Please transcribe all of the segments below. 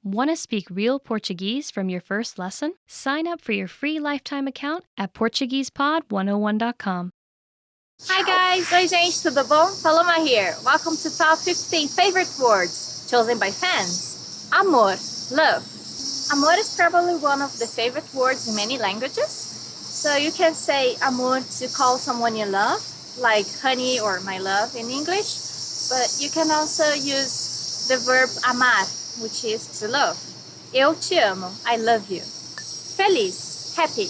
Want to speak real Portuguese from your first lesson? Sign up for your free lifetime account at PortuguesePod101.com. Hi guys! Oi gente, tudo bom? Paloma here. Welcome to Top 15 Favorite Words chosen by fans. Amor, love. Amor is probably one of the favorite words in many languages. So you can say amor to call someone you love, like honey or my love in English. But you can also use the verb amar, which is to love. Eu te amo, I love you. Feliz, happy.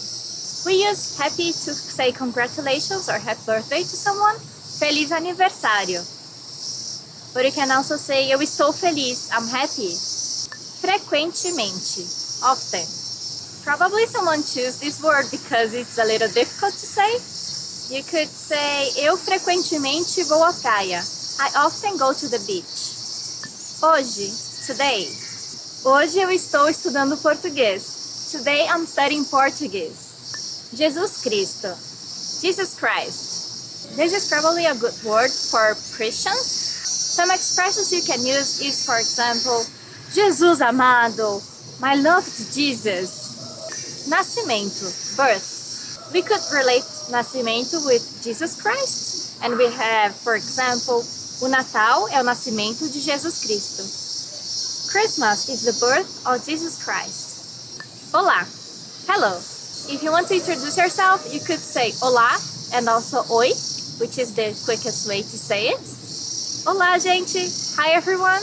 We use happy to say congratulations or happy birthday to someone. Feliz aniversário. But you can also say eu estou feliz, I'm happy. Frequentemente, often. Probably someone chose this word because it's a little difficult to say. You could say eu frequentemente vou à praia. I often go to the beach. Hoje, today. Hoje eu estou estudando português. Today I'm studying Portuguese. Jesus Cristo. Jesus Christ. This is probably a good word for Christians. Some expressions you can use is, for example, Jesus amado, my loved Jesus. Nascimento, birth. We could relate nascimento with Jesus Christ. And we have, for example, o Natal é o nascimento de Jesus Cristo. Christmas is the birth of Jesus Christ. Olá, hello. If you want to introduce yourself, you could say olá and also oi, which is the quickest way to say it. Olá, gente. Hi, everyone.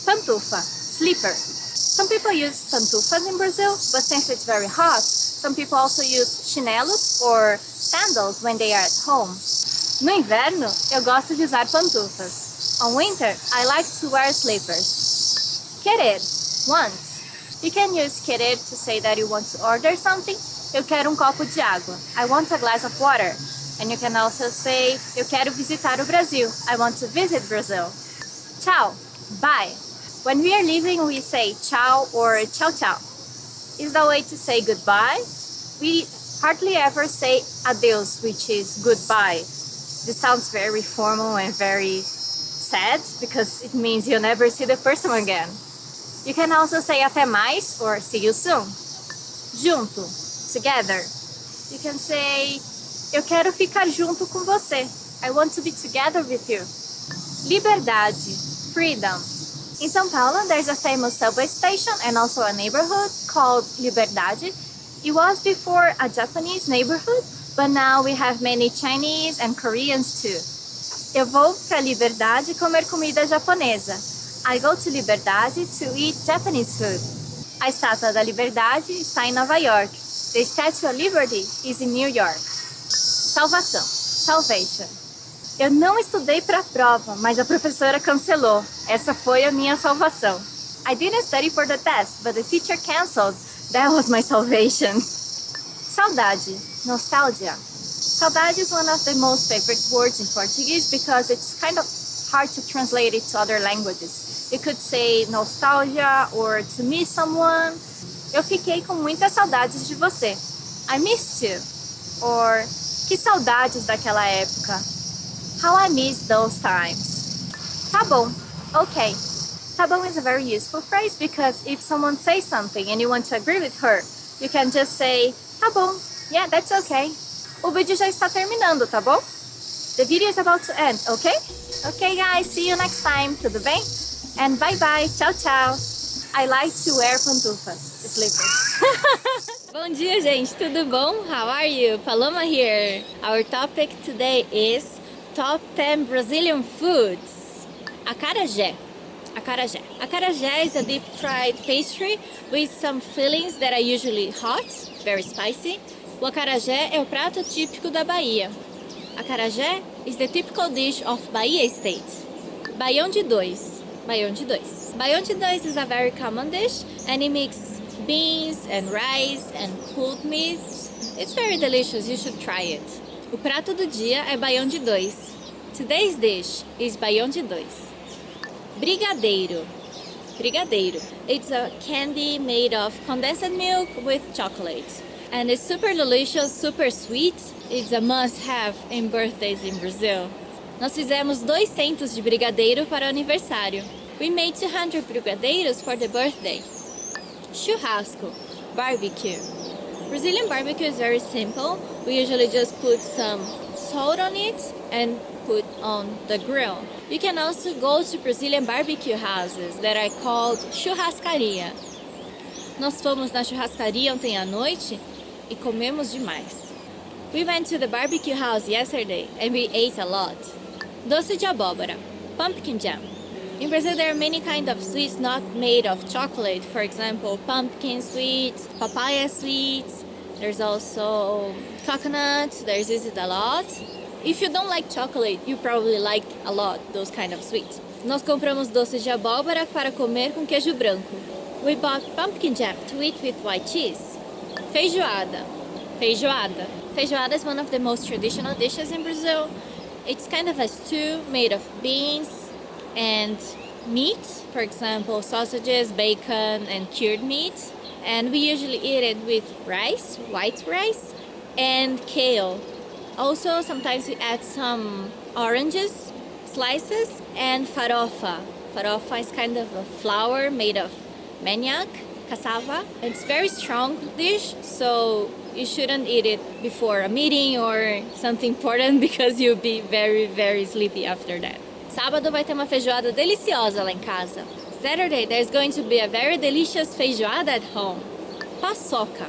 Pantufa, slipper. Some people use pantufas in Brazil, but since it's very hot, some people also use chinelos or sandals when they are at home. No inverno, eu gosto de usar pantufas. On winter, I like to wear slippers. Querer, want. You can use querer to say that you want to order something. Eu quero copo de água. I want a glass of water. And you can also say, eu quero visitar o Brasil. I want to visit Brazil. Tchau, bye. When we are leaving, we say tchau or tchau tchau. Is the way to say goodbye. We hardly ever say adeus, which is goodbye. This sounds very formal and very sad because it means you'll never see the person again. You can also say até mais or see you soon. Junto, together. You can say eu quero ficar junto com você. I want to be together with you. Liberdade, freedom. In São Paulo, there's a famous subway station and also a neighborhood called Liberdade. It was before a Japanese neighborhood, but now we have many Chinese and Koreans too. Eu vou para Liberdade comer comida japonesa. I go to Liberdade to eat Japanese food. A Estátua da Liberdade está em Nova York. The Statue of Liberty is in New York. Salvação, salvation. Eu não estudei para a prova, mas a professora cancelou. Essa foi a minha salvação. I didn't study for the test, but the teacher canceled. That was my salvation. Saudade, nostalgia. Saudade is one of the most favorite words in Portuguese because it's kind of hard to translate it to other languages. You could say nostalgia or to miss someone. Eu fiquei com muitas saudades de você. I missed you. Or que saudades daquela época. How I miss those times. Tá bom. Okay. Tá bom is a very useful phrase because if someone says something and you want to agree with her, you can just say, tá bom. Yeah, that's okay. O vídeo já está terminando, tá bom? The video is about to end, okay? Okay, guys, see you next time. Tudo bem? And bye-bye. Tchau, tchau. I like to wear pantufas, slippers. Bom dia, gente. Tudo bom? How are you? Paloma here. Our topic today is Top 10 Brazilian Foods. Acarajé. Acarajé. Acarajé is a deep-fried pastry with some fillings that are usually hot, very spicy. O acarajé é o prato típico da Bahia. Acarajé is the typical dish of Bahia State. Baião de dois. Baião de dois. Baião de dois is a very common dish and it mixes beans and rice and cooked meat. It's very delicious, you should try it. O prato do dia é baião de dois. Today's dish is baião de dois. Brigadeiro. Brigadeiro. It's a candy made of condensed milk with chocolate. And it's super delicious, super sweet. It's a must-have in birthdays in Brazil. Nós fizemos 200 de brigadeiro para o aniversário. We made 200 brigadeiros for the birthday. Churrasco, barbecue. Brazilian barbecue is very simple. We usually just put some salt on it and put on the grill. You can also go to Brazilian barbecue houses that are called churrascaria. Nós fomos na churrascaria ontem à noite e comemos demais. We went to the barbecue house yesterday and we ate a lot. Doce de abóbora, pumpkin jam. In Brazil there are many kinds of sweets not made of chocolate. For example, pumpkin sweets, papaya sweets. There's also coconut, there's used a lot. If you don't like chocolate, you probably like a lot those kind of sweets. Nós compramos doce de abóbora para comer com queijo branco. We bought pumpkin jam to eat with white cheese. Feijoada. Feijoada. Feijoada is one of the most traditional dishes in Brazil. It's kind of a stew made of beans and meat, for example, sausages, bacon, and cured meat. And we usually eat it with rice, white rice, and kale. Also, sometimes we add some oranges, slices, and farofa. Farofa is kind of a flour made of manioc, cassava. It's a very strong dish, so you shouldn't eat it before a meeting or something important because you'll be very, very sleepy after that. Sábado vai ter uma feijoada deliciosa lá em casa. Saturday, there's going to be a very delicious feijoada at home. Paçoca.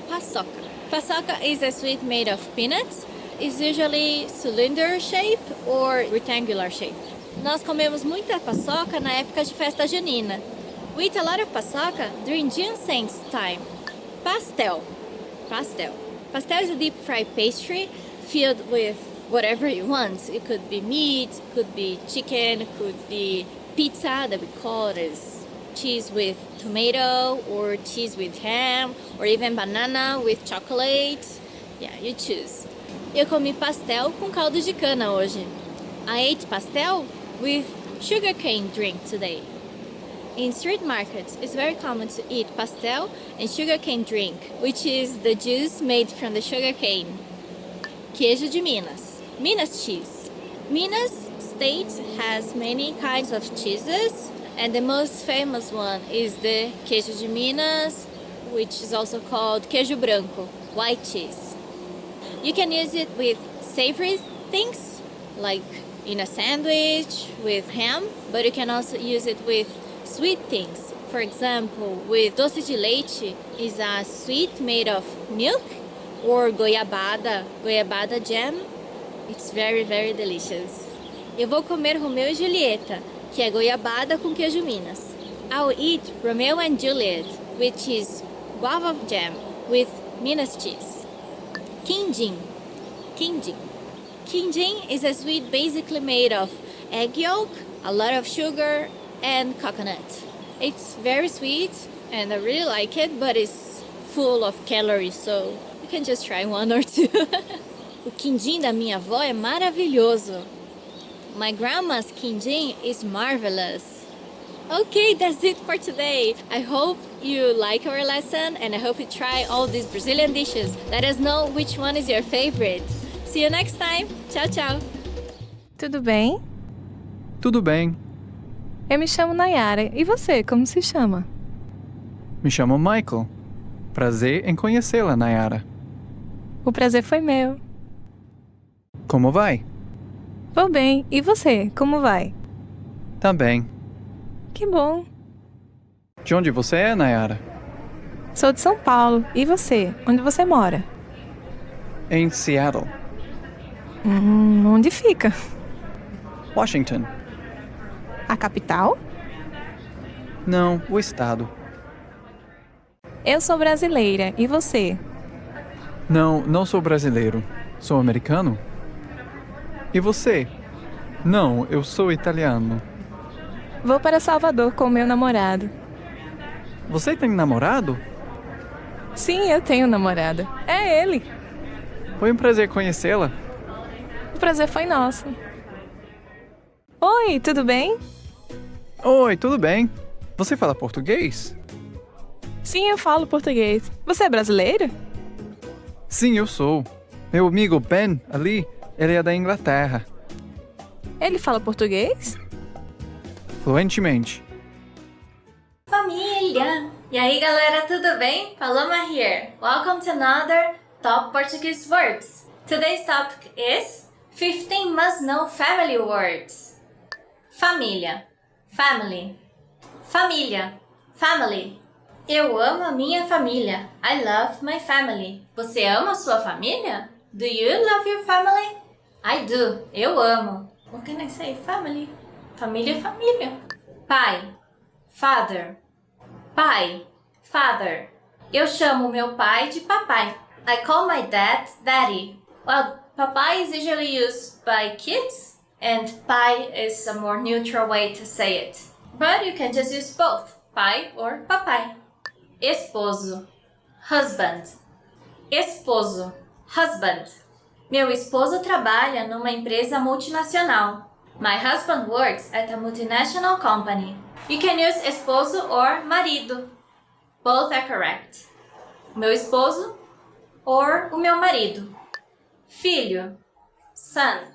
Paçoca. Paçoca is a sweet made of peanuts. It's usually cylinder shape or rectangular shape. Nós comemos muita paçoca na época de festa junina. We eat a lot of paçoca during Ginseng's time. Pastel. Pastel. Pastel is a deep fried pastry filled with whatever you want. It could be meat, could be chicken, could be pizza that we call it is cheese with tomato or cheese with ham or even banana with chocolate. Yeah, you choose. Eu comi pastel com caldo de cana hoje. I ate pastel with sugarcane drink today. In street markets, it's very common to eat pastel and sugarcane drink, which is the juice made from the sugarcane. Queijo de Minas. Minas cheese. Minas State has many kinds of cheeses, and the most famous one is the queijo de Minas, which is also called queijo branco, white cheese. You can use it with savory things, like in a sandwich with ham, but you can also use it with sweet things. For example, with doce de leite is a sweet made of milk, or goiabada jam. It's very, very delicious. Eu vou comer Romeu e Julieta, que é goiabada com queijo Minas. I'll eat Romeo and Juliet, which is guava jam with Minas cheese. Quindim. Quindim. Quindim is a sweet basically made of egg yolk, a lot of sugar, and coconut. It's very sweet, and I really like it, but it's full of calories, so you can just try one or two. O quindim da minha avó é maravilhoso. My grandma's quindim is marvelous. Okay, that's it for today. I hope you like our lesson and I hope you try all these Brazilian dishes. Let us know which one is your favorite. See you next time. Tchau, tchau. Tudo bem? Tudo bem. Eu me chamo Nayara. E você, como se chama? Me chamo Michael. Prazer em conhecê-la, Nayara. O prazer foi meu. Como vai? Vou bem. E você, como vai? Tá bem. Que bom. De onde você é, Nayara? Sou de São Paulo. E você? Onde você mora? Em Seattle, Onde fica? Washington. A capital? Não, o estado. Eu sou brasileira. E você? Não sou brasileiro. Sou americano. E você? Não, eu sou italiano. Vou para Salvador com meu namorado. Você tem namorado? Sim, eu tenho namorada. É ele. Foi um prazer conhecê-la. O prazer foi nosso. Oi, tudo bem? Oi, tudo bem? Você fala português? Sim, eu falo português. Você é brasileiro? Sim, eu sou. Meu amigo Ben, ali, ele é da Inglaterra. Ele fala português? fluentemente. Família! E aí galera, tudo bem? Paloma here. Welcome to another Top Portuguese Words. Today's topic is 15 must-know family words. Família, family. Família, family. Eu amo a minha família. I love my family. Você ama a sua família? Do you love your family? I do. Eu amo. What can I say? Family. Família é família. Pai, father. Pai, father. Eu chamo meu pai de papai. I call my dad daddy. Well, papai is usually used by kids, and pai is a more neutral way to say it. But you can just use both, pai or papai. Esposo, husband. Esposo, husband. Meu esposo trabalha numa empresa multinacional. My husband works at a multinational company. You can use esposo or marido. Both are correct. Meu esposo or o meu marido. Filho, son.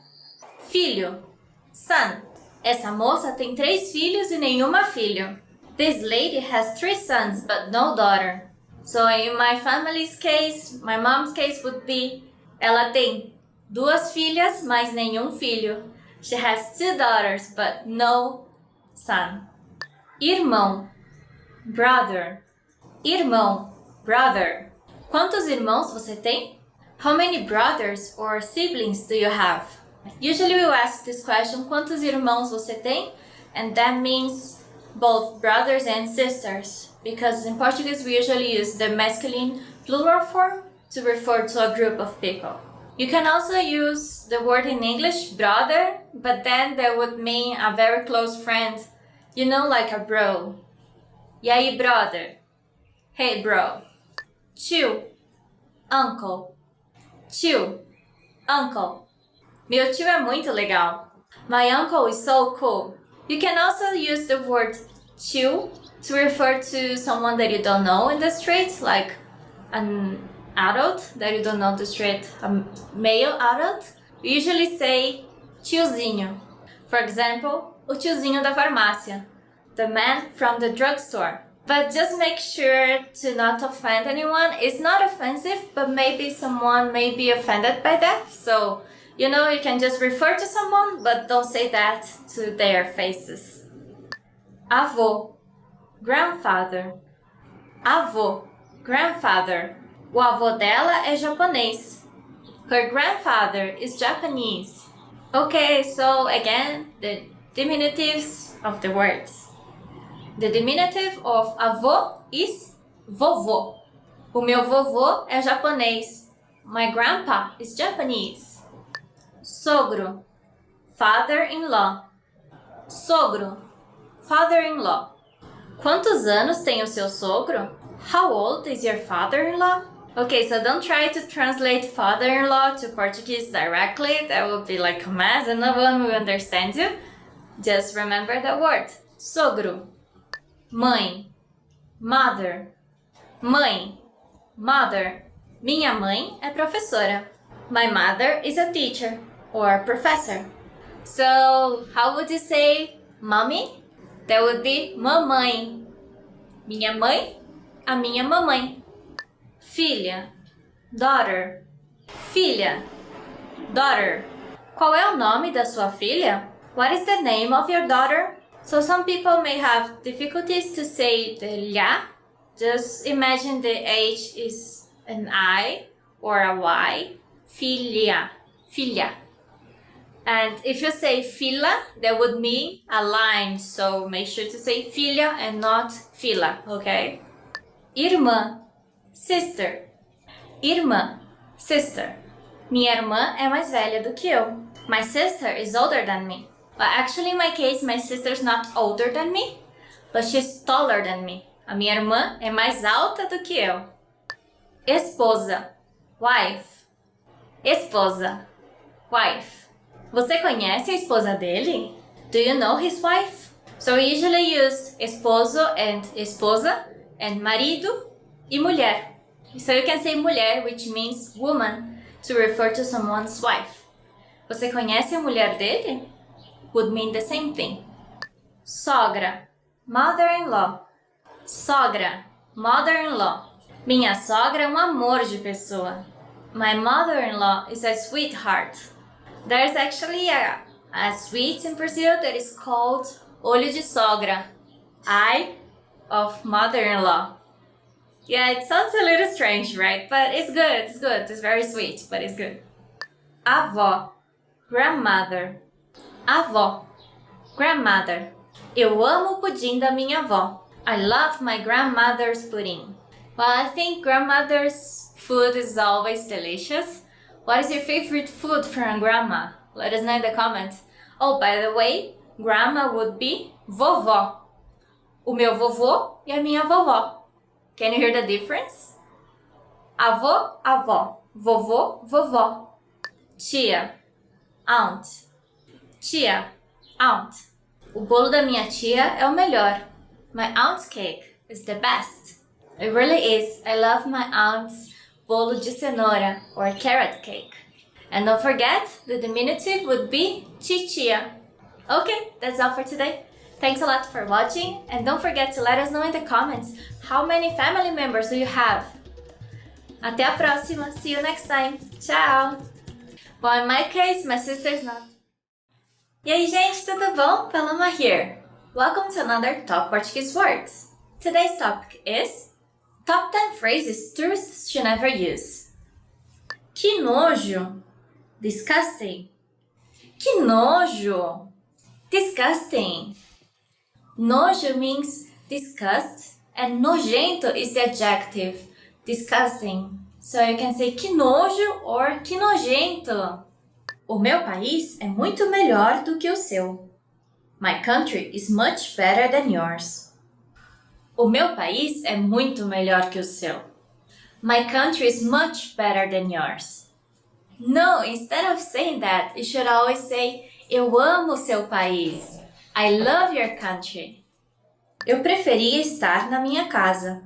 Filho, son. Essa moça tem 3 filhos e nenhuma filha. This lady has 3 sons but no daughter. So in my family's case, my mom's case would be, ela tem 2 filhas, mas nenhum filho. She has 2 daughters but no son. Irmão, brother. Irmão, brother. Quantos irmãos você tem? How many brothers or siblings do you have? Usually we ask this question, quantos irmãos você tem? And that means both brothers and sisters. Because in Portuguese we usually use the masculine plural form to refer to a group of people. You can also use the word in English, brother, but then that would mean a very close friend. You know, like a bro. E aí, brother? Hey, bro. Tio, uncle. Tio, uncle. Meu tio é muito legal. My uncle is so cool. You can also use the word tio to refer to someone that you don't know in the street, like an adult that you don't know the street, a male adult. We usually say tiozinho. For example, o tiozinho da farmácia, the man from the drugstore. But just make sure to not offend anyone. It's not offensive, but maybe someone may be offended by that. So, you know, you can just refer to someone, but don't say that to their faces. Avô, grandfather. Avô, grandfather. O avô dela é japonês. Her grandfather is Japanese. Okay, so again, the diminutives of the words. The diminutive of avô is vovô. O meu vovô é japonês. My grandpa is Japanese. Sogro, father-in-law. Sogro, father-in-law. Quantos anos tem o seu sogro? How old is your father-in-law? Okay, so don't try to translate father-in-law to Portuguese directly. That would be like a mess and no one will understand you. Just remember the word. Sogro. Mãe. Mother. Mãe. Mother. Minha mãe é professora. My mother is a teacher or professor. So, how would you say mommy? That would be mamãe. Minha mãe, a minha mamãe. Filha, daughter. Filha, daughter. Qual é o nome da sua filha? What is the name of your daughter? So some people may have difficulties to say the lha. Just imagine the H is an I or a Y. Filha, filha. And if you say fila, that would mean a line. So make sure to say filha and not fila, okay? Irmã, sister. Irmã, sister. Minha irmã é mais velha do que eu. My sister is older than me. Well, actually, in my case, my sister's not older than me, but she's taller than me. A minha irmã é mais alta do que eu. Esposa, wife. Esposa, wife. Você conhece a esposa dele? Do you know his wife? So we usually use esposo and esposa and marido e mulher. So you can say mulher, which means woman, to refer to someone's wife. Você conhece a mulher dele? Would mean the same thing. Sogra, mother-in-law. Sogra, mother-in-law. Minha sogra é um amor de pessoa. My mother-in-law is a sweetheart. There's actually a sweet in Brazil that is called olho de sogra. Eye of mother-in-law. Yeah, it sounds a little strange, right? But it's good, it's good. It's very sweet, but it's good. Avó, grandmother. Avó, grandmother. Eu amo o pudim da minha avó. I love my grandmother's pudding. Well, I think grandmother's food is always delicious. What is your favorite food from grandma? Let us know in the comments. Oh, by the way, grandma would be vovó. O meu vovô e a minha vovó. Can you hear the difference? Avô, avó. Vovô, vovó. Tia, aunt. Tia, aunt. O bolo da minha tia é o melhor. My aunt's cake is the best. It really is. I love my aunt's bolo de cenoura or carrot cake. And don't forget, the diminutive would be titia. Okay, that's all for today. Thanks a lot for watching, and don't forget to let us know in the comments how many family members do you have. Até a próxima. See you next time. Tchau! Well, in my case, my sister's not. E aí, gente, tudo bom? Paloma here. Welcome to another Top Portuguese Words. Today's topic is Top 10 phrases tourists should never use. Que nojo! Disgusting. Que nojo! Disgusting. Nojo means disgust, and nojento is the adjective, disgusting. So you can say que nojo or que nojento. O meu país é muito melhor do que o seu. My country is much better than yours. O meu país é muito melhor que o seu. My country is much better than yours. No, instead of saying that, you should always say eu amo seu país. I love your country. Eu preferia estar na minha casa.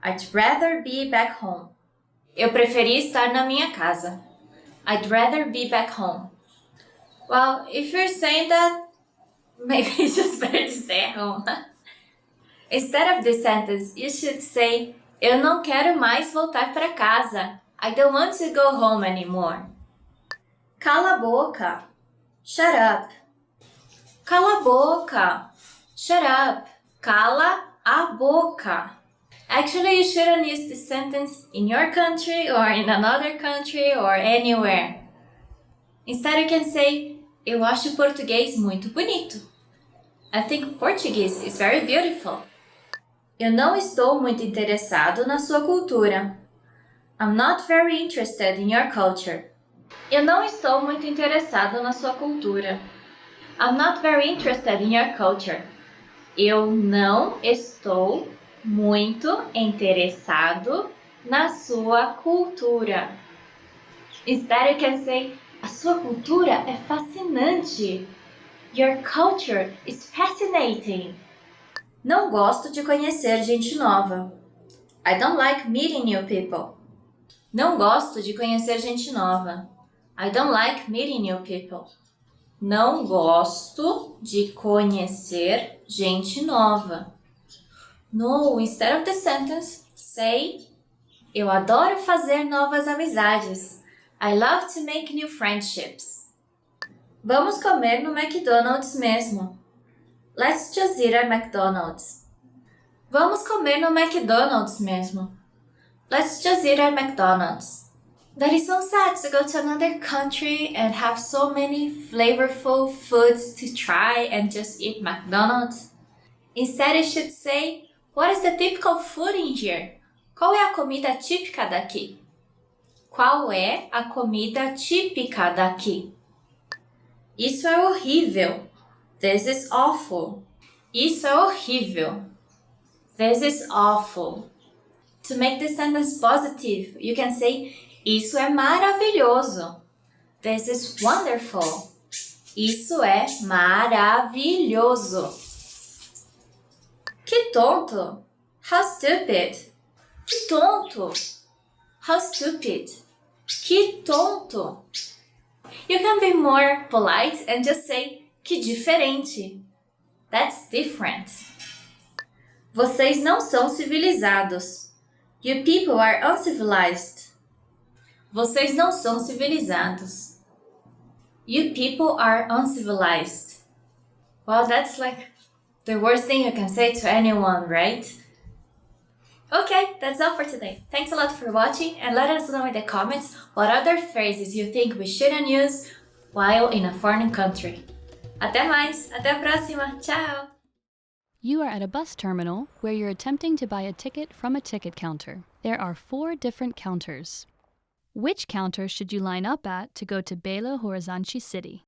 I'd rather be back home. Eu preferia estar na minha casa. I'd rather be back home. Well, if you're saying that, maybe it's just better to stay at home. Instead of this sentence, you should say eu não quero mais voltar para casa. I don't want to go home anymore. Cala a boca. Shut up. Cala a boca. Shut up. Cala a boca. Actually, you shouldn't use this sentence in your country or in another country or anywhere. Instead, you can say, eu acho português muito bonito. I think Portuguese is very beautiful. Eu não estou muito interessado na sua cultura. I'm not very interested in your culture. Eu não estou muito interessado na sua cultura. I'm not very interested in your culture. Eu não estou muito interessado na sua cultura. Instead, you can say, a sua cultura é fascinante. Your culture is fascinating. Não gosto de conhecer gente nova. I don't like meeting new people. Não gosto de conhecer gente nova. I don't like meeting new people. Não gosto de conhecer gente nova. No, instead of the sentence, say eu adoro fazer novas amizades. I love to make new friendships. Vamos comer no McDonald's mesmo. Let's just eat at McDonald's. Vamos comer no McDonald's mesmo. Let's just eat at McDonald's. That is so sad to go to another country and have so many flavorful foods to try and just eat McDonald's. Instead, you should say, what is the typical food in here? Qual é a comida típica daqui? Qual é a comida típica daqui? Isso é horrível. This is awful. Isso é horrível. This is awful. To make the sentence positive, you can say, isso é maravilhoso. This is wonderful. Isso é maravilhoso. Que tonto. How stupid. Que tonto. How stupid. Que tonto. You can be more polite and just say que diferente. That's different. Vocês não são civilizados. You people are uncivilized. Vocês não são civilizados. You people are uncivilized. Well, that's like the worst thing you can say to anyone, right? Okay, that's all for today. Thanks a lot for watching and let us know in the comments what other phrases you think we shouldn't use while in a foreign country. Até mais! Até a próxima! Tchau! You are at a bus terminal where you're attempting to buy a ticket from a ticket counter. There are 4 different counters. Which counter should you line up at to go to Belo Horizonte City?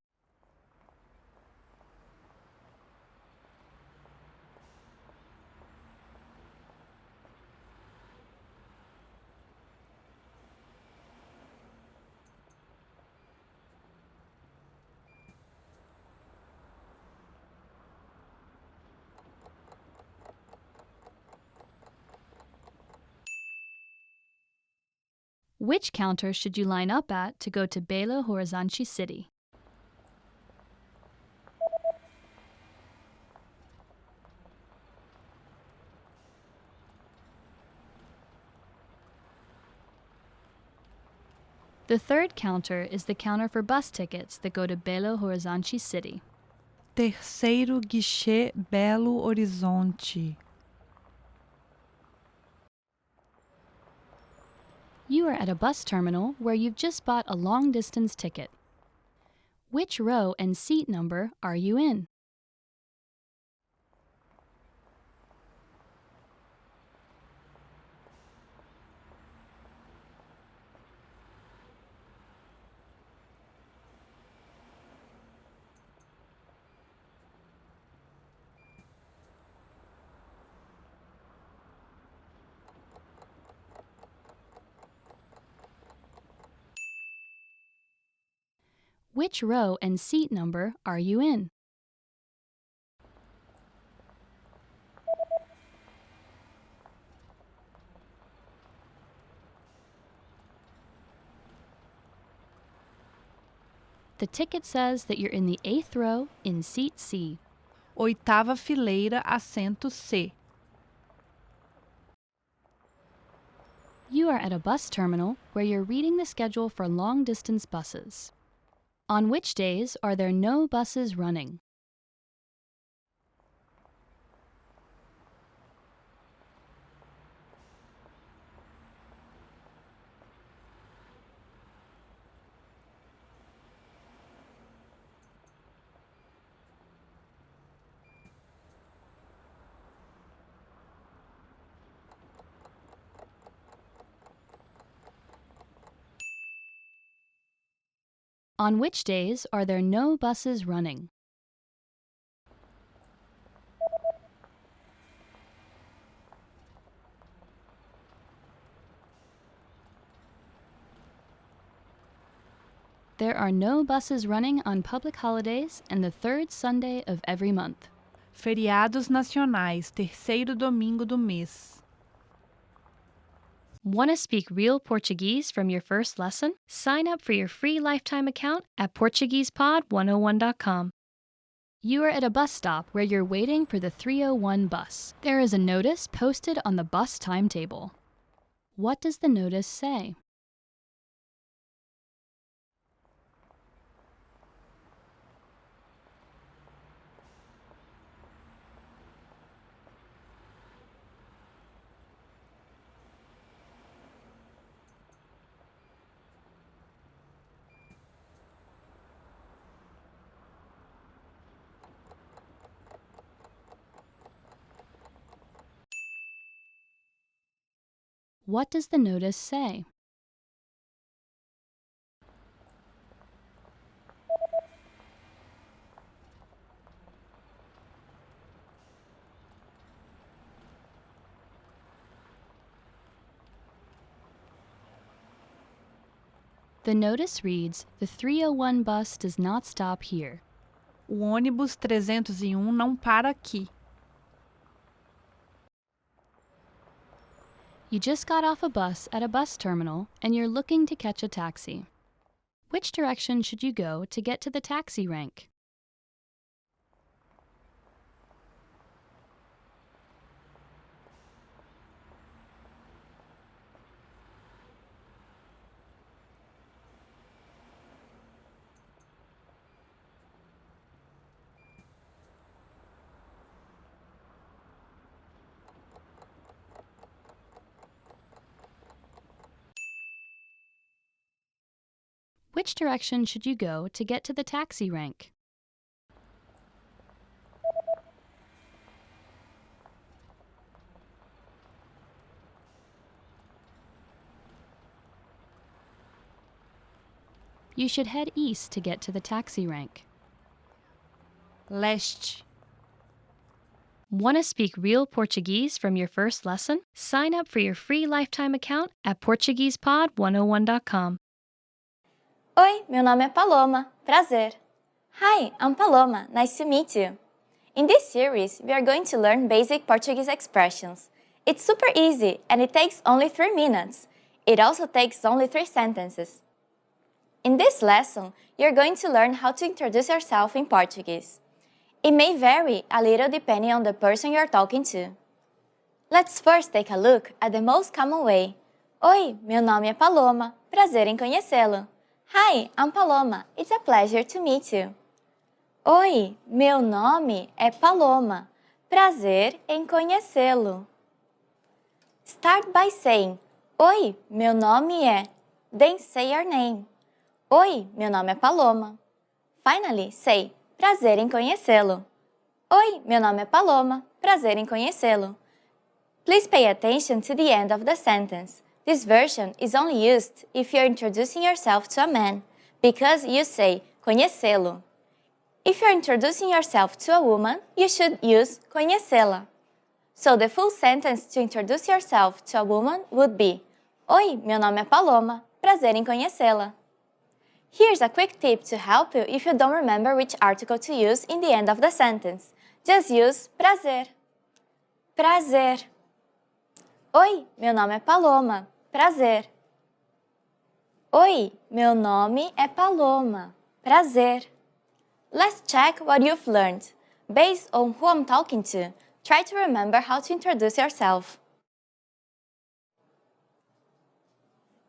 Which counter should you line up at to go to Belo Horizonte City? The third counter is the counter for bus tickets that go to Belo Horizonte City. Terceiro guichê, Belo Horizonte. You are at a bus terminal where you've just bought a long-distance ticket. Which row and seat number are you in? Which row and seat number are you in? The ticket says that you're in the 8th row in seat C. Oitava fileira, assento C. You are at a bus terminal where you're reading the schedule for long-distance buses. On which days are there no buses running? On which days are there no buses running? There are no buses running on public holidays and the 3rd Sunday of every month. Feriados nacionais, terceiro domingo do mês. Want to speak real Portuguese from your first lesson? Sign up for your free lifetime account at PortuguesePod101.com. You are at a bus stop where you're waiting for the 301 bus. There is a notice posted on the bus timetable. What does the notice say? What does the notice say? The notice reads, "The 301 bus does not stop here." O ônibus 301 não para aqui. You just got off a bus at a bus terminal and you're looking to catch a taxi. Which direction should you go to get to the taxi rank? Which direction should you go to get to the taxi rank? You should head east to get to the taxi rank. Leste. Want to speak real Portuguese from your first lesson? Sign up for your free lifetime account at PortuguesePod101.com. Oi, meu nome é Paloma. Prazer. Hi, I'm Paloma. Nice to meet you. In this series, we are going to learn basic Portuguese expressions. It's super easy and it takes only 3 minutes. It also takes only 3 sentences. In this lesson, you're going to learn how to introduce yourself in Portuguese. It may vary a little depending on the person you're talking to. Let's first take a look at the most common way. Oi, meu nome é Paloma. Prazer em conhecê-lo. Hi, I'm Paloma. It's a pleasure to meet you. Oi, meu nome é Paloma. Prazer em conhecê-lo. Start by saying, Oi, meu nome é. Then say your name. Oi, meu nome é Paloma. Finally, say, prazer em conhecê-lo. Oi, meu nome é Paloma. Prazer em conhecê-lo. Please pay attention to the end of the sentence. This version is only used if you're introducing yourself to a man, because you say conhecê-lo. If you're introducing yourself to a woman, you should use conhecê-la. So the full sentence to introduce yourself to a woman would be Oi, meu nome é Paloma. Prazer em conhecê-la. Here's a quick tip to help you if you don't remember which article to use in the end of the sentence. Just use prazer. Prazer. Oi, meu nome é Paloma. Prazer. Oi, meu nome é Paloma. Prazer. Let's check what you've learned. Based on who I'm talking to, try to remember how to introduce yourself.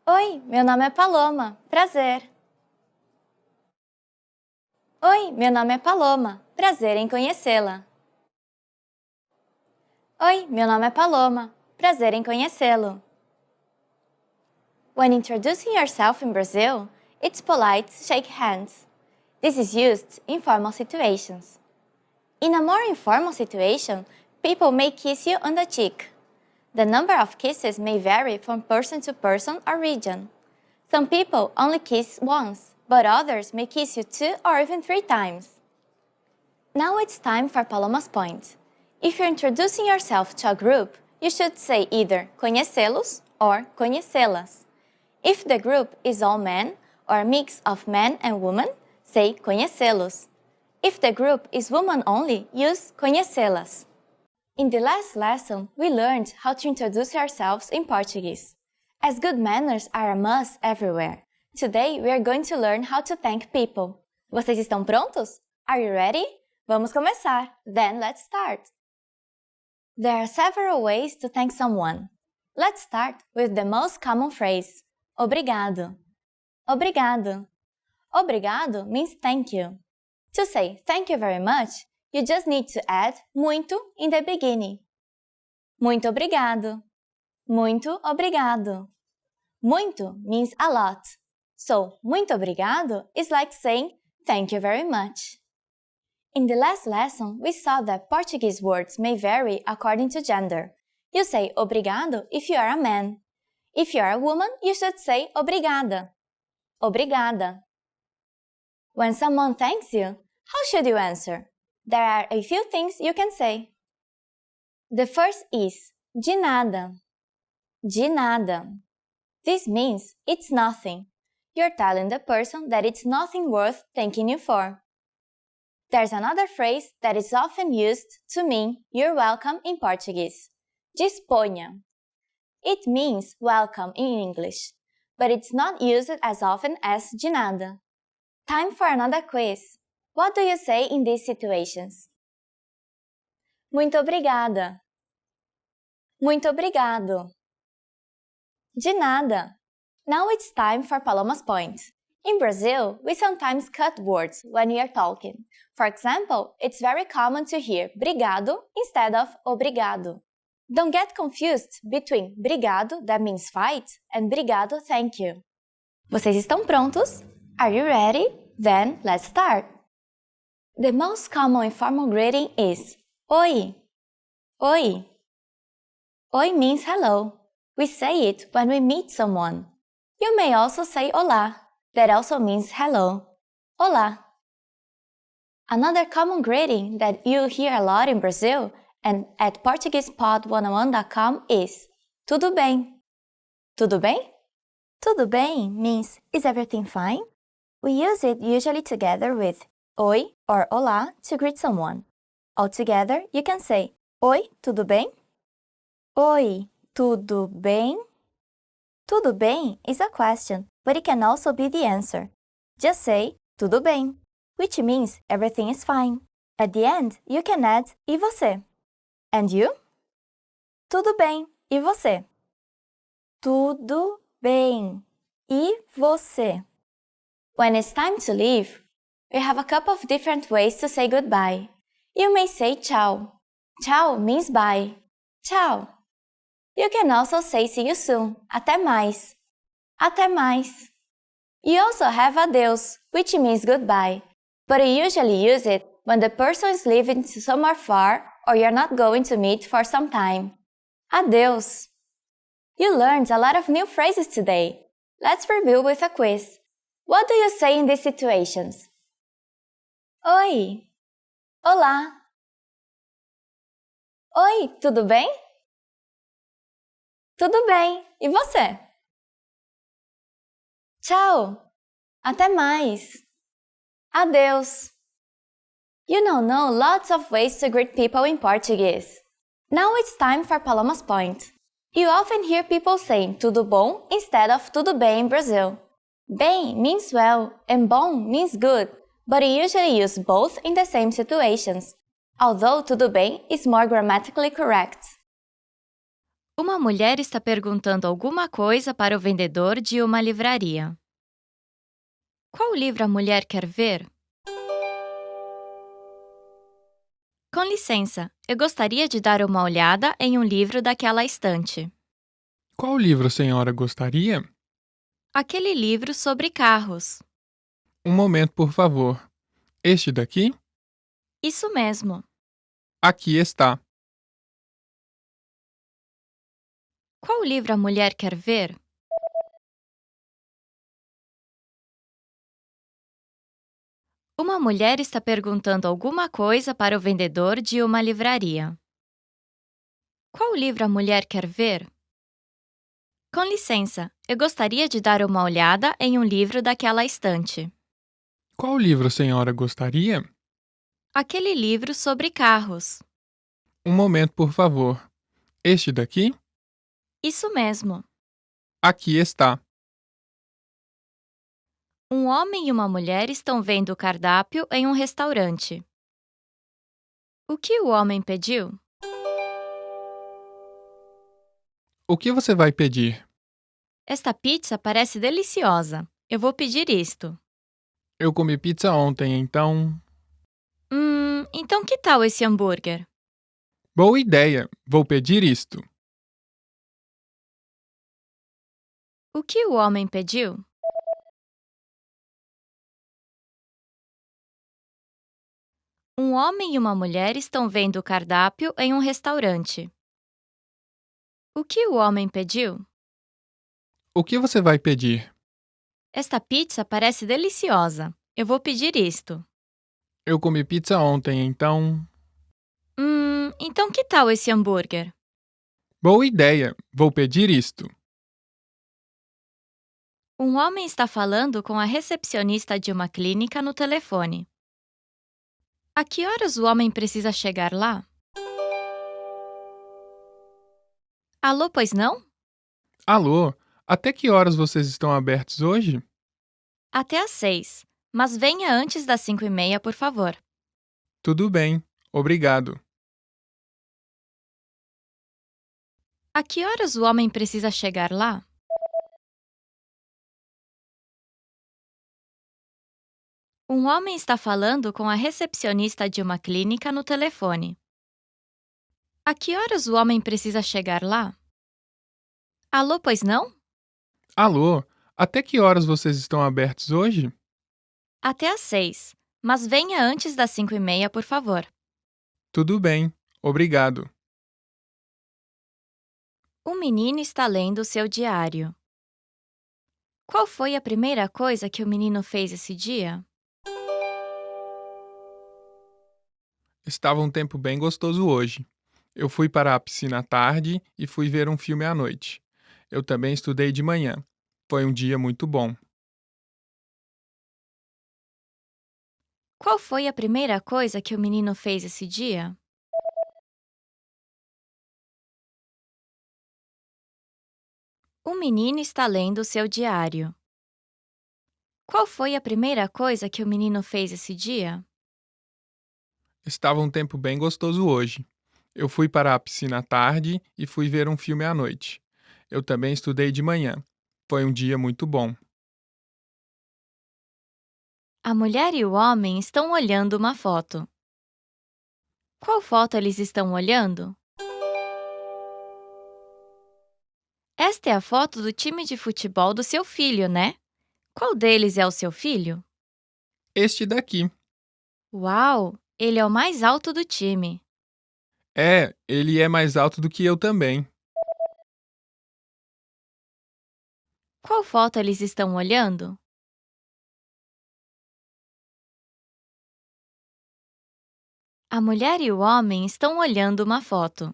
Oi, meu nome é Paloma. Prazer. Oi, meu nome é Paloma. Prazer em conhecê-la. Oi, meu nome é Paloma. Prazer em conhecê-lo. When introducing yourself in Brazil, it's polite to shake hands. This is used in formal situations. In a more informal situation, people may kiss you on the cheek. The number of kisses may vary from person to person or region. Some people only kiss once, but others may kiss you 2 or even 3 times. Now it's time for Paloma's point. If you're introducing yourself to a group, you should say either conhecê-los or conhecê-las. If the group is all men or a mix of men and women, say conhecê-los. If the group is woman only, use conhecê-las. In the last lesson, we learned how to introduce ourselves in Portuguese. As good manners are a must everywhere, today we are going to learn how to thank people. Vocês estão prontos? Are you ready? Vamos começar. Then let's start. There are several ways to thank someone. Let's start with the most common phrase, obrigado. Obrigado. Obrigado means thank you. To say thank you very much, you just need to add muito in the beginning. Muito obrigado. Muito obrigado. Muito means a lot. So, muito obrigado is like saying thank you very much. In the last lesson, we saw that Portuguese words may vary according to gender. You say obrigado if you are a man. If you are a woman, you should say obrigada. Obrigada. When someone thanks you, how should you answer? There are a few things you can say. The first is de nada. De nada. This means it's nothing. You're telling the person that it's nothing worth thanking you for. There's another phrase that is often used to mean you're welcome in Portuguese. Disponha. It means welcome in English, but it's not used as often as de nada. Time for another quiz. What do you say in these situations? Muito obrigada. Muito obrigado. De nada. Now it's time for Paloma's point. In Brazil, we sometimes cut words when we are talking. For example, it's very common to hear brigado instead of obrigado. Don't get confused between brigado, that means fight, and brigado, thank you. Vocês estão prontos? Are you ready? Then let's start. The most common informal greeting is Oi. Oi. Oi means hello. We say it when we meet someone. You may also say Olá. That also means hello. Olá. Another common greeting that you hear a lot in Brazil and at PortuguesePod101.com is Tudo bem? Tudo bem? Tudo bem means is everything fine? We use it usually together with Oi or Olá to greet someone. Altogether, you can say Oi, tudo bem? Oi, tudo bem? Tudo bem is a question, but it can also be the answer. Just say tudo bem, which means everything is fine. At the end, you can add e você. And you? Tudo bem, e você? Tudo bem, e você? When it's time to leave, we have a couple of different ways to say goodbye. You may say tchau. Tchau means bye. Tchau. You can also say see you soon. Até mais. Até mais. You also have adeus, which means goodbye, but you usually use it when the person is leaving to somewhere far or you're not going to meet for some time. Adeus. You learned a lot of new phrases today. Let's review with a quiz. What do you say in these situations? Oi. Olá. Oi, tudo bem? Tudo bem. E você? Tchau. Até mais. Adeus. You now know lots of ways to greet people in Portuguese. Now it's time for Paloma's point. You often hear people saying tudo bom instead of tudo bem in Brazil. Bem means well and bom means good, but you usually use both in the same situations, although tudo bem is more grammatically correct. Uma mulher está perguntando alguma coisa para o vendedor de uma livraria. Qual livro a mulher quer ver? Com licença, eu gostaria de dar uma olhada em um livro daquela estante. Qual livro a senhora gostaria? Aquele livro sobre carros. Um momento, por favor. Este daqui? Isso mesmo. Aqui está. Qual livro a mulher quer ver? Uma mulher está perguntando alguma coisa para o vendedor de uma livraria. Qual livro a mulher quer ver? Com licença, eu gostaria de dar uma olhada em um livro daquela estante. Qual livro a senhora gostaria? Aquele livro sobre carros. Um momento, por favor. Este daqui? Isso mesmo. Aqui está. Um homem e uma mulher estão vendo o cardápio em um restaurante. O que o homem pediu? O que você vai pedir? Esta pizza parece deliciosa. Eu vou pedir isto. Eu comi pizza ontem, então... Então que tal esse hambúrguer? Boa ideia! Vou pedir isto. O que o homem pediu? Um homem e uma mulher estão vendo o cardápio em um restaurante. O que o homem pediu? O que você vai pedir? Esta pizza parece deliciosa. Eu vou pedir isto. Eu comi pizza ontem, então... Então que tal esse hambúrguer? Boa ideia! Vou pedir isto. Um homem está falando com a recepcionista de uma clínica no telefone. A que horas o homem precisa chegar lá? Alô, pois não? Alô, até que horas vocês estão abertos hoje? Até às 6, mas venha antes das 5:30, por favor. Tudo bem, obrigado. A que horas o homem precisa chegar lá? Um homem está falando com a recepcionista de uma clínica no telefone. A que horas o homem precisa chegar lá? Alô, pois não? Alô, até que horas vocês estão abertos hoje? Até às 6, mas venha antes das 5:30, por favor. Tudo bem, obrigado. O menino está lendo seu diário. Qual foi a primeira coisa que o menino fez esse dia? Estava um tempo bem gostoso hoje. Eu fui para a piscina à tarde e fui ver um filme à noite. Eu também estudei de manhã. Foi um dia muito bom. Qual foi a primeira coisa que o menino fez esse dia? O menino está lendo seu diário. Qual foi a primeira coisa que o menino fez esse dia? Estava um tempo bem gostoso hoje. Eu fui para a piscina à tarde e fui ver um filme à noite. Eu também estudei de manhã. Foi um dia muito bom. A mulher e o homem estão olhando uma foto. Qual foto eles estão olhando? Esta é a foto do time de futebol do seu filho, né? Qual deles é o seu filho? Este daqui. Uau! Ele é o mais alto do time. Ele é mais alto do que eu também. Qual foto eles estão olhando? A mulher e o homem estão olhando uma foto.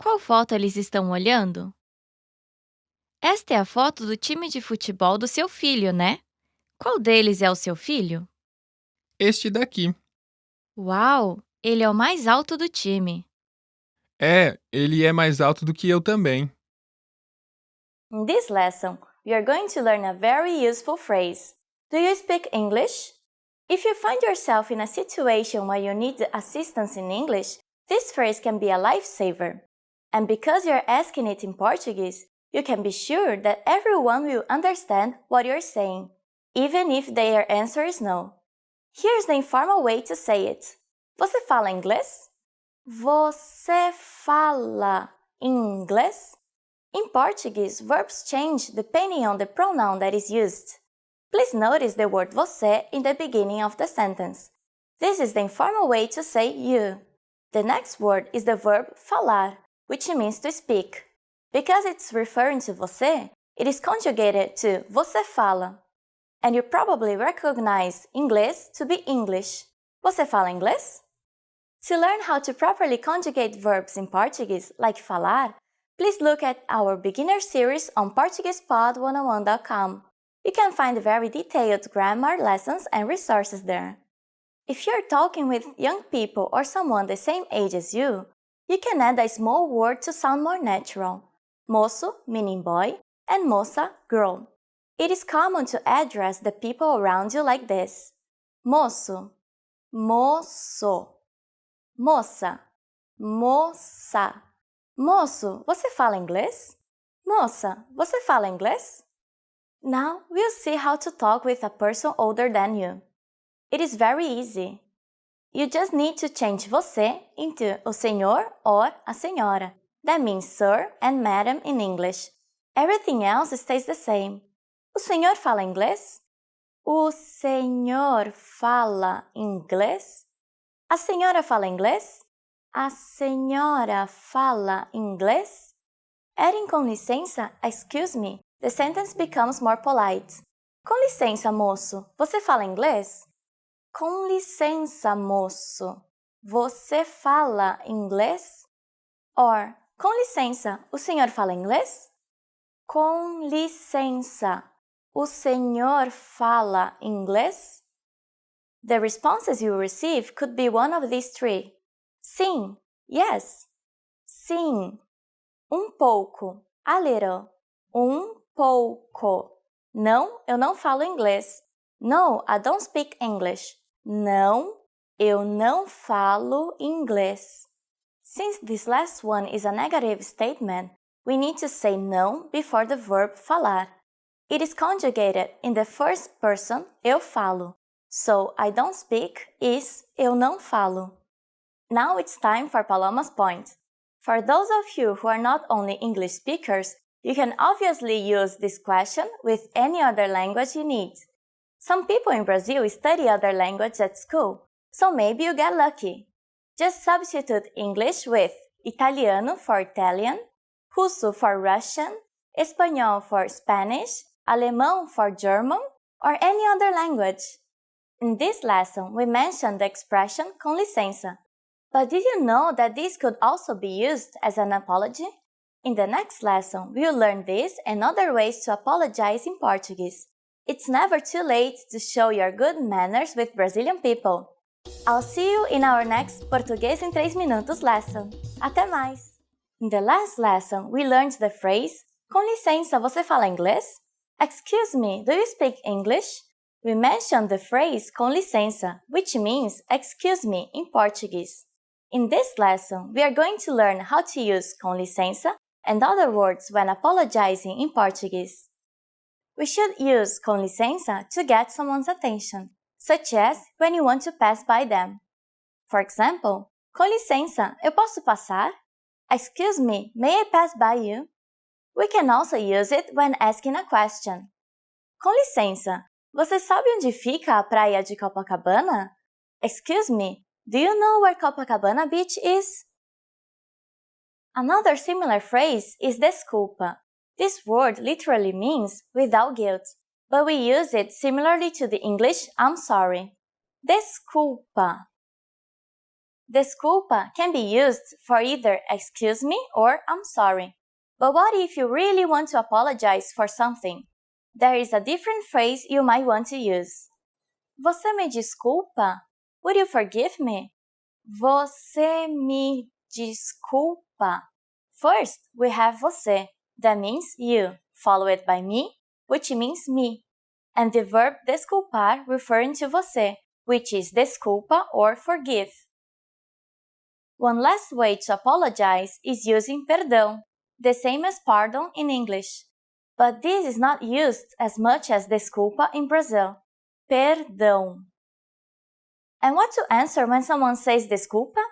Qual foto eles estão olhando? Esta é a foto do time de futebol do seu filho, né? Qual deles é o seu filho? Este daqui. Uau! Ele é o mais alto do time. Ele é mais alto do que eu também. In this lesson, we are going to learn a very useful phrase. Do you speak English? If you find yourself in a situation where you need assistance in English, this phrase can be a lifesaver. And because you're asking it in Portuguese, you can be sure that everyone will understand what you're saying, even if their answer is no. Here's the informal way to say it. Você fala inglês? Você fala inglês? In Portuguese, verbs change depending on the pronoun that is used. Please notice the word você in the beginning of the sentence. This is the informal way to say you. The next word is the verb falar, which means to speak. Because it's referring to você, it is conjugated to você fala. And you probably recognize inglês to be English. Você fala inglês? To learn how to properly conjugate verbs in Portuguese, like falar, please look at our beginner series on PortuguesePod101.com. You can find very detailed grammar lessons and resources there. If you're talking with young people or someone the same age as you can add a small word to sound more natural. Moço, meaning boy, and moça, girl. It is common to address the people around you like this. Moço, moço. Moça, moça. Moço, você fala inglês? Moça, você fala inglês? Now we'll see how to talk with a person older than you. It is very easy. You just need to change você into o senhor or a senhora. That means sir and madam in English. Everything else stays the same. O senhor fala inglês? O senhor fala inglês? A senhora fala inglês? A senhora fala inglês? Adding com licença, excuse me, the sentence becomes more polite. Com licença, moço, você fala inglês? Com licença, moço, você fala inglês? Or, com licença, o senhor fala inglês? Com licença, o senhor fala inglês? The responses you receive could be one of these three. Sim, yes. Sim, pouco, a little. Pouco. Não, eu não falo inglês. No, I don't speak English. Não, eu não falo inglês. Since this last one is a negative statement, we need to say não before the verb falar. It is conjugated in the first person, eu falo. So, I don't speak is eu não falo. Now it's time for Paloma's point. For those of you who are not only English speakers, you can obviously use this question with any other language you need. Some people in Brazil study other languages at school, so maybe you get lucky. Just substitute English with Italiano for Italian, Russo for Russian, Espanhol for Spanish, Alemão for German, or any other language. In this lesson, we mentioned the expression com licença. But did you know that this could also be used as an apology? In the next lesson, we'll learn this and other ways to apologize in Portuguese. It's never too late to show your good manners with Brazilian people. I'll see you in our next Português em 3 Minutos lesson. Até mais! In the last lesson, we learned the phrase com licença, você fala inglês? Excuse me, do you speak English? We mentioned the phrase com licença, which means excuse me in Portuguese. In this lesson, we are going to learn how to use com licença and other words when apologizing in Portuguese. We should use com licença to get someone's attention, such as when you want to pass by them. For example, com licença, eu posso passar? Excuse me, may I pass by you? We can also use it when asking a question. Com licença, você sabe onde fica a praia de Copacabana? Excuse me, do you know where Copacabana Beach is? Another similar phrase is desculpa. This word literally means without guilt, but we use it similarly to the English I'm sorry. Desculpa. Desculpa can be used for either excuse me or I'm sorry. But what if you really want to apologize for something? There is a different phrase you might want to use. Você me desculpa? Would you forgive me? Você me desculpa. First, we have você. That means you, followed by me, which means me, and the verb desculpar referring to você, which is desculpa or forgive. One last way to apologize is using perdão, the same as pardon in English. But this is not used as much as desculpa in Brazil. Perdão. And what to answer when someone says desculpa?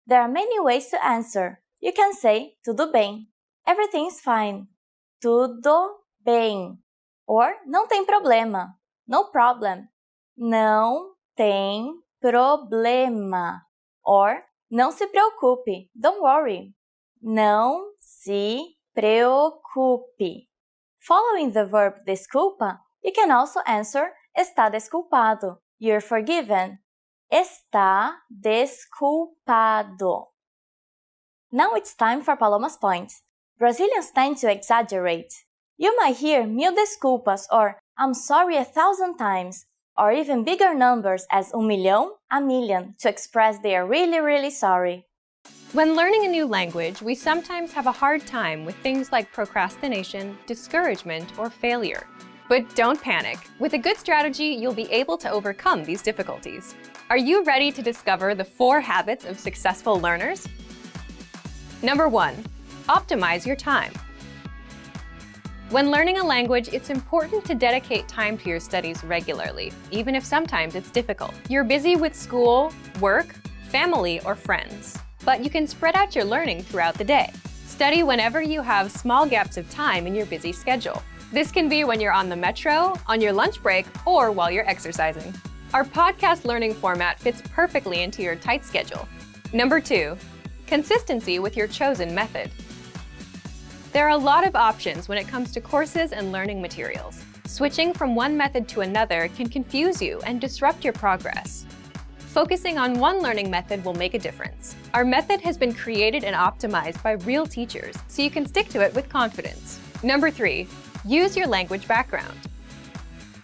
There are many ways to answer. You can say tudo bem. Everything's fine. Tudo bem. Or não tem problema. No problem. Não tem problema. Or não se preocupe. Don't worry. Não se preocupe. Following the verb desculpa, you can also answer está desculpado. You're forgiven. Está desculpado. Now it's time for Paloma's point. Brazilians tend to exaggerate. You might hear mil desculpas or I'm sorry 1,000 times, or even bigger numbers as milhão, a million, to express they are really sorry. When learning a new language, we sometimes have a hard time with things like procrastination, discouragement, or failure. But don't panic. With a good strategy, you'll be able to overcome these difficulties. Are you ready to discover the 4 habits of successful learners? Number 1. Optimize your time. When learning a language, it's important to dedicate time to your studies regularly, even if sometimes it's difficult. You're busy with school, work, family, or friends. But you can spread out your learning throughout the day. Study whenever you have small gaps of time in your busy schedule. This can be when you're on the metro, on your lunch break, or while you're exercising. Our podcast learning format fits perfectly into your tight schedule. Number 2. Consistency with your chosen method. There are a lot of options when it comes to courses and learning materials. Switching from one method to another can confuse you and disrupt your progress. Focusing on one learning method will make a difference. Our method has been created and optimized by real teachers, so you can stick to it with confidence. Number 3. Use your language background.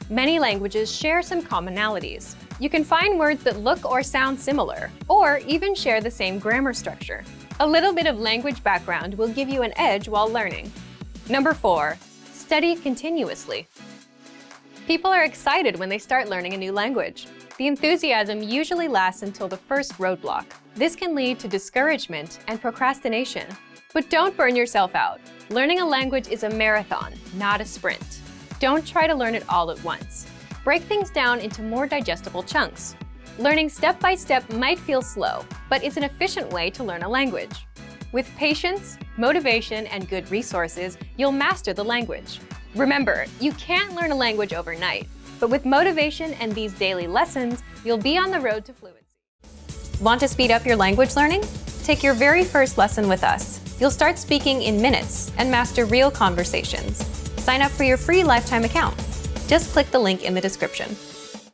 Many languages share some commonalities. You can find words that look or sound similar, or even share the same grammar structure. A little bit of language background will give you an edge while learning. Number 4. Study continuously. People are excited when they start learning a new language. The enthusiasm usually lasts until the first roadblock. This can lead to discouragement and procrastination. But don't burn yourself out. Learning a language is a marathon, not a sprint. Don't try to learn it all at once. Break things down into more digestible chunks. Learning step by step might feel slow, but it's an efficient way to learn a language. With patience, motivation, and good resources, you'll master the language. Remember, you can't learn a language overnight. But with motivation and these daily lessons, you'll be on the road to fluency. Want to speed up your language learning? Take your very first lesson with us. You'll start speaking in minutes and master real conversations. Sign up for your free lifetime account. Just click the link in the description.